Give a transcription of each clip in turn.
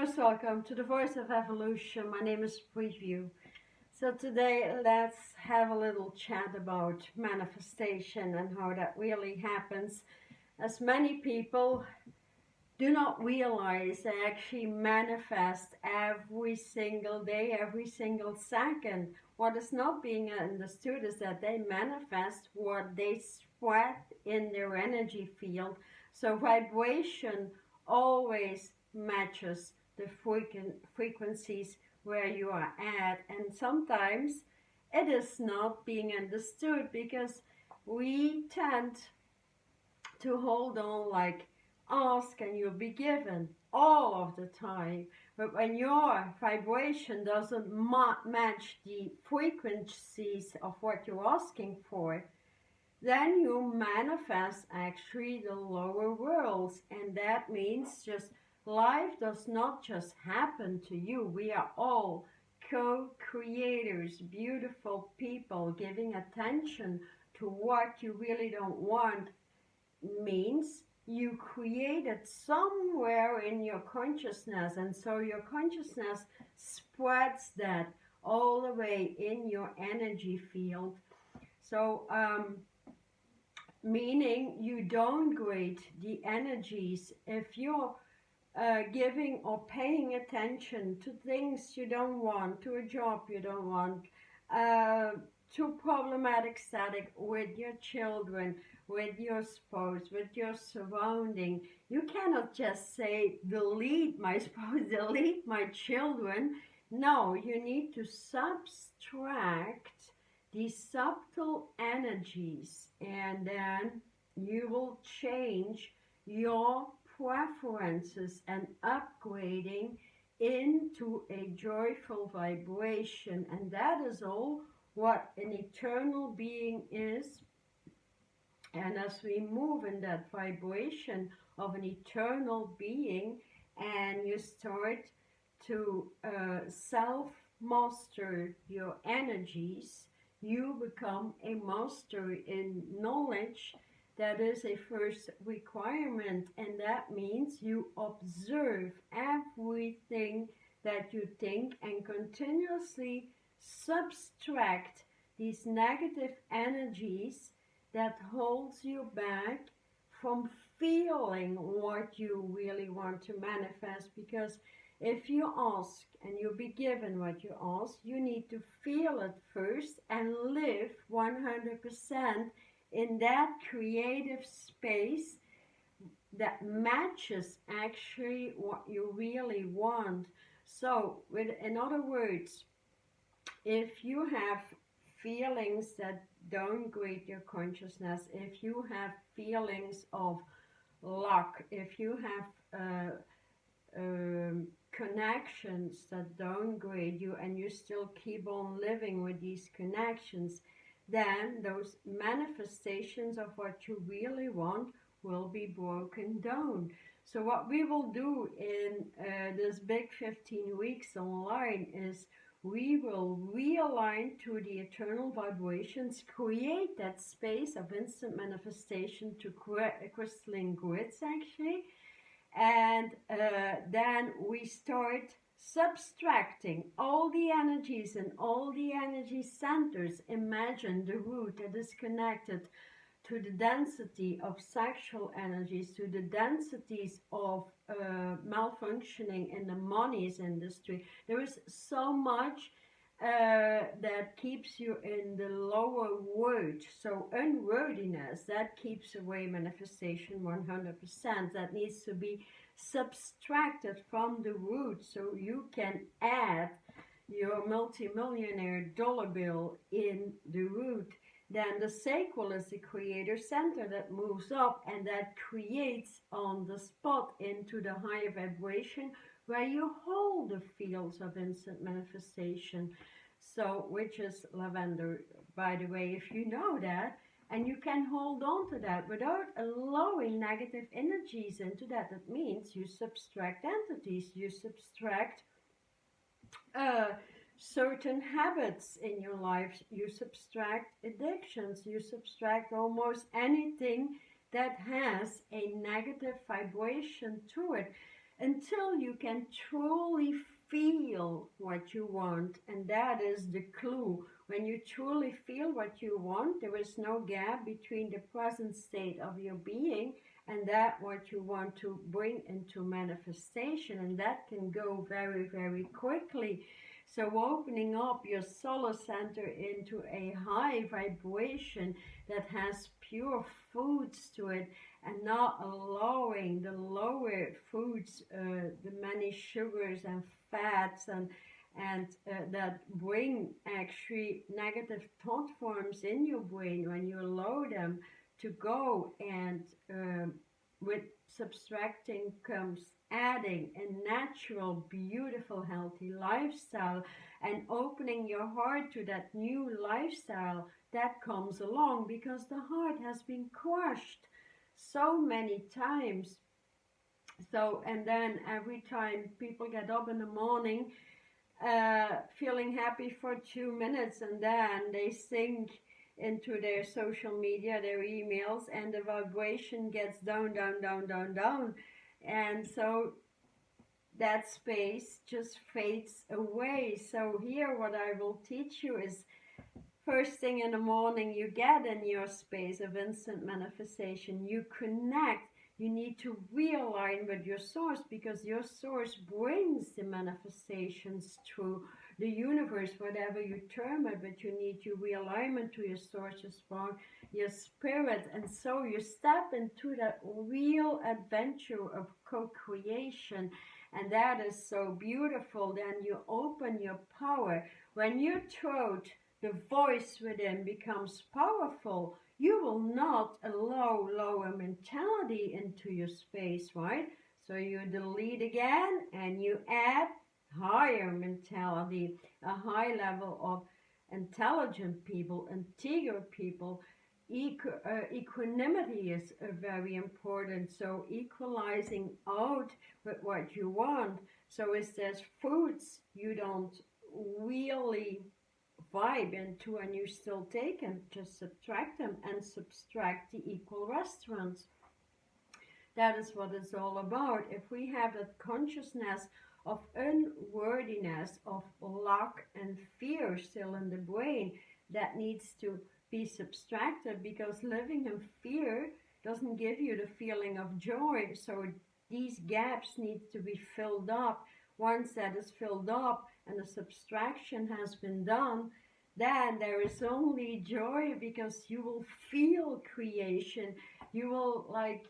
most welcome to the Voice of Evolution. My name is Preview. So today let's have a little chat about manifestation and how that really happens. As many people do not realize, they actually manifest every single day, every single second. What is not being understood is that they manifest what they spread in their energy field. So vibration always matches the frequencies where you are at, and sometimes it is not being understood because we tend to hold on like ask and you'll be given all of the time. But when your vibration doesn't match the frequencies of what you're asking for, then you manifest actually the lower worlds. And that means just life does not just happen to you. We are all co-creators, beautiful people. Giving attention to what you really don't want means you created somewhere in your consciousness, and so your consciousness spreads that all the way in your energy field. So meaning you downgrade the energies if you're giving or paying attention to things you don't want, to a job you don't want, to problematic static with your children, with your spouse, with your surrounding. You cannot just say, delete my spouse, delete my children. No, you need to subtract these subtle energies, and then you will change your preferences and upgrading into a joyful vibration. And that is all what an eternal being is. And as we move in that vibration of an eternal being, and you start to self-master your energies, you become a master in knowledge. That is a first requirement, and that means you observe everything that you think and continuously subtract these negative energies that holds you back from feeling what you really want to manifest. Because if you ask and you'll be given what you ask, you need to feel it first and live 100% in that creative space that matches actually what you really want. So in other words, if you have feelings that downgrade your consciousness, if you have feelings of luck, if you have connections that downgrade you and you still keep on living with these connections, then those manifestations of what you really want will be broken down. So what we will do in this big 15 weeks online is we will realign to the eternal vibrations, create that space of instant manifestation to crystalline grids actually, and then we start subtracting all the energies and all the energy centers. Imagine the root that is connected to the density of sexual energies, to the densities of malfunctioning in the monies industry. There is so much that keeps you in the lower world. So unworthiness, that keeps away manifestation 100%. That needs to be subtracted from the root so you can add your multi-millionaire dollar bill in the root. Then the sacral is the creator center that moves up and that creates on the spot into the higher vibration where you hold the fields of instant manifestation. So, which is lavender, by the way, if you know that, and you can hold on to that without allowing negative energies into that. That means you subtract entities, you subtract certain habits in your life, you subtract addictions, you subtract almost anything that has a negative vibration to it. until you can truly feel what you want. And that is the clue. When you truly feel what you want, there is no gap between the present state of your being and that what you want to bring into manifestation. And that can go very, very quickly. So opening up your solar center into a high vibration that has pure foods to it, and not allowing the lower foods, the many sugars and fats and that bring actually negative thought forms in your brain. When you allow them to go, and with subtracting comes adding a natural, beautiful, healthy lifestyle, and opening your heart to that new lifestyle that comes along, because the heart has been crushed so many times. So, and then every time people get up in the morning feeling happy for 2 minutes, and then they sink into their social media, their emails, and the vibration gets down, down, down, down, down. And so that space just fades away. So here what I will teach you is, first thing in the morning, you get in your space of instant manifestation, you connect. You need to realign with your source, because your source brings the manifestations through the universe, whatever you term it, but you need your realignment to your source, your spark, your spirit. And so you step into that real adventure of co-creation, and that is so beautiful. Then you open your power. When your throat, the voice within, becomes powerful, you will not allow lower mentality into your space, right? So you delete again and you add higher mentality, a high level of intelligent people, integral people. Equanimity is very important. So equalizing out with what you want. So if there's foods you don't really vibe into and you still take them, just subtract them and subtract the equal restaurants. That is what it's all about. If we have that consciousness of unworthiness, of lack and fear still in the brain, that needs to be subtracted, because living in fear doesn't give you the feeling of joy. So these gaps need to be filled up. Once that is filled up and the subtraction has been done, then there is only joy, because you will feel creation. You will, like,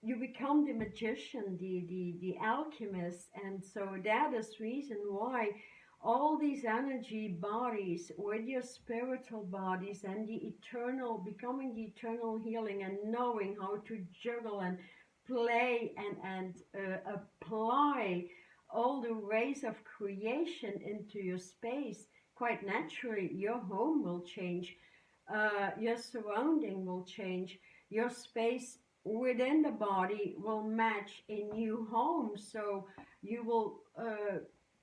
you become the magician, the alchemist. And so that is reason why all these energy bodies, with your spiritual bodies and the eternal, becoming the eternal healing, and knowing how to juggle and play and apply all the rays of creation into your space, quite naturally your home will change, your surrounding will change, your space within the body will match a new home. So you will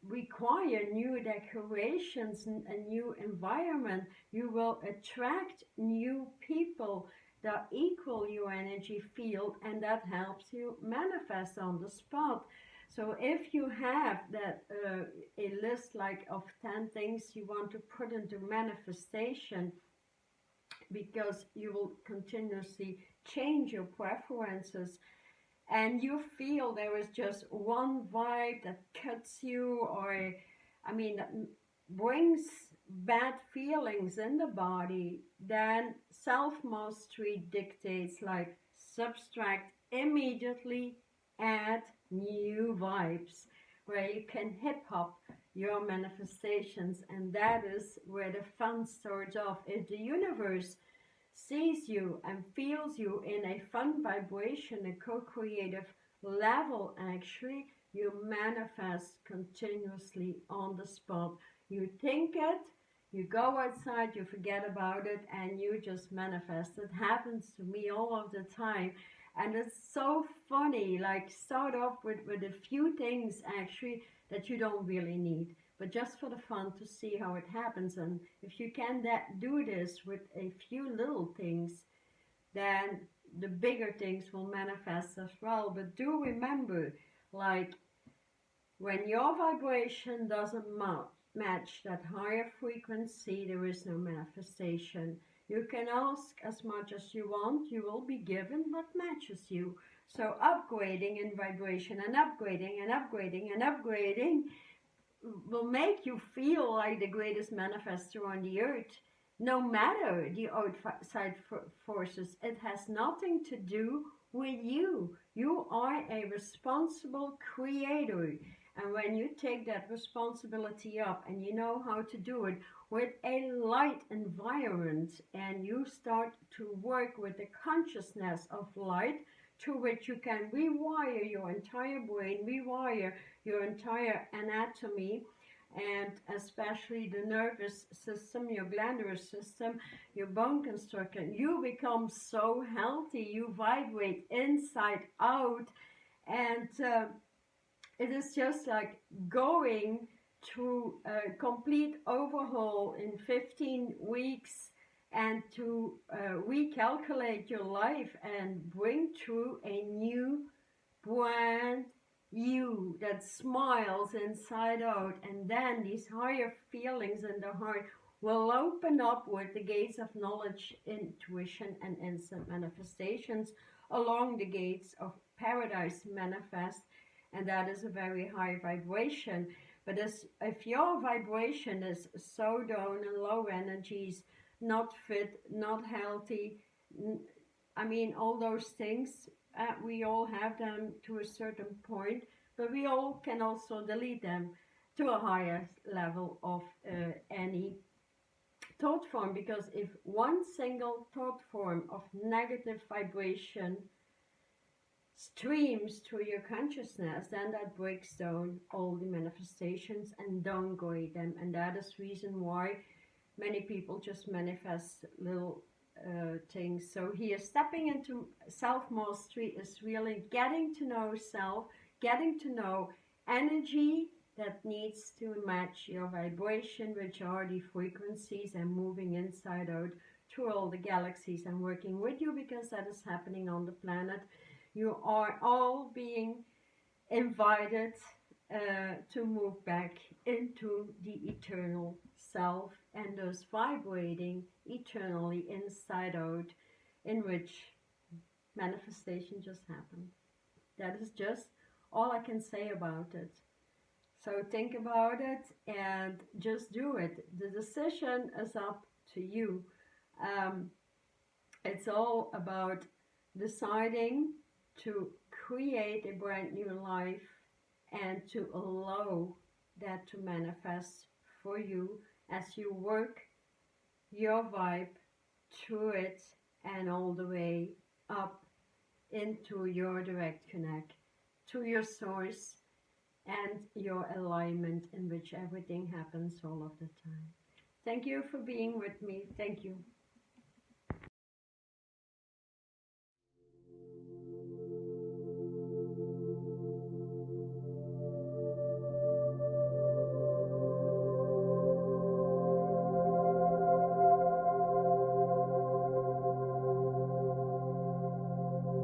require new decorations and a new environment. You will attract new people that equal your energy field, and that helps you manifest on the spot. So if you have that a list like of 10 things you want to put into manifestation, because you will continuously change your preferences, and you feel there is just one vibe that cuts you, or I mean that brings bad feelings in the body, then self-mastery dictates like subtract immediately, add new vibes, where you can hip hop your manifestations. And that is where the fun starts off. If the universe sees you and feels you in a fun vibration, a co-creative level, actually you manifest continuously on the spot. You think it, you go outside, you forget about it, and you just manifest. It happens to me all of the time. And it's so funny, like start off with a few things actually that you don't really need, but just for the fun to see how it happens. And if you can do this with a few little things, then the bigger things will manifest as well. But do remember, Like when your vibration doesn't match that higher frequency, there is no manifestation. You can ask as much as you want, you will be given what matches you. So upgrading in vibration and upgrading and upgrading and upgrading will make you feel like the greatest manifester on the earth. No matter the outside forces, it has nothing to do with you. You are a responsible creator. And when you take that responsibility up and you know how to do it with a light environment, and you start to work with the consciousness of light, to which you can rewire your entire brain, rewire your entire anatomy, and especially the nervous system, your glandular system, your bone construction. You become so healthy, you vibrate inside out, and it is just like going to a complete overhaul in 15 weeks and to recalculate your life and bring through a new brand you that smiles inside out. And then these higher feelings in the heart will open up with the gates of knowledge, intuition, and instant manifestations along the gates of paradise manifest. And that is a very high vibration. But if your vibration is so down and low energies, not fit, not healthy, I mean, all those things, we all have them to a certain point, but we all can also delete them to a higher level of any thought form. Because if one single thought form of negative vibration streams through your consciousness, then that breaks down all the manifestations and downgrade them. And that is the reason why many people just manifest little things. So here, stepping into self-mastery is really getting to know self, getting to know energy that needs to match your vibration, which are the frequencies, and moving inside out through all the galaxies and working with you, because that is happening on the planet. You are all being invited to move back into the eternal self, and thus vibrating eternally inside out, in which manifestation just happened. That is just all I can say about it. So think about it and just do it. The decision is up to you. It's all about deciding to create a brand new life and to allow that to manifest for you as you work your vibe through it and all the way up into your direct connect to your source and your alignment, in which everything happens all of the time. Thank you for being with me. Thank you.